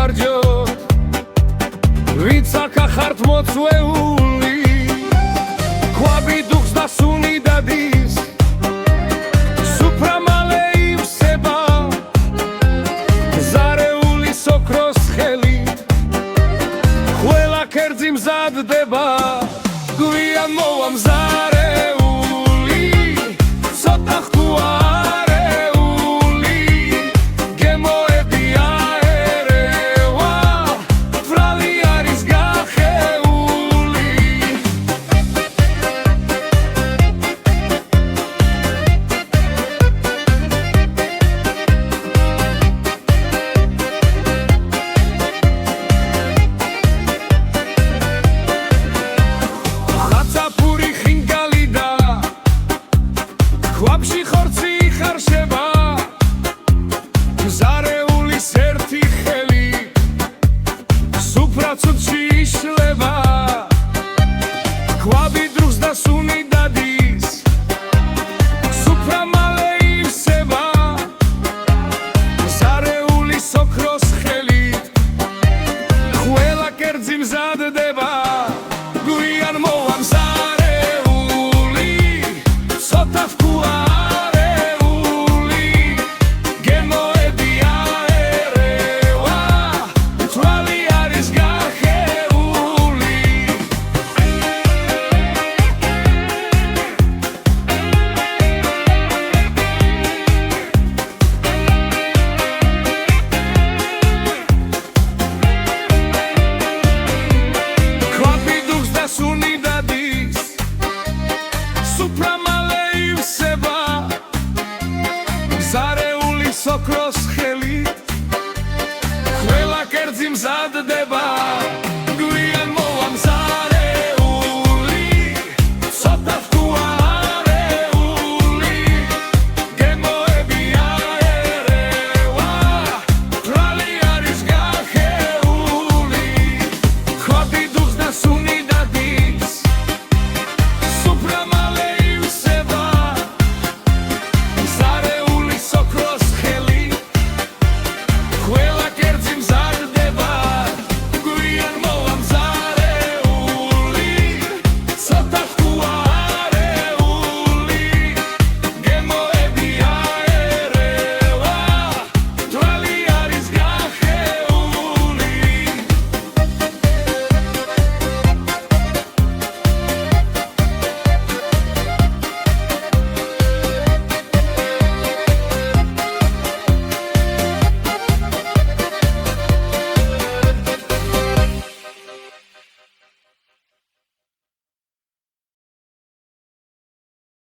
გამარჯოთ ვინც აქ ახართ მოწვეული ქვაბი დუხს და სუნი დადის სუფრა მალე ივსება ზარეულის ოქროს ხელი ყველა ქერძი მზადდება გვიან მოვამზარეული ცოტა ხუარეული გემოედი აერევა ვრალი არის გახეული ქვაბში ხორცი იხარშება ზარეულის ერთი ხელი სუფრა ცუდში იშლება ქვაბი დრუხს და სუნი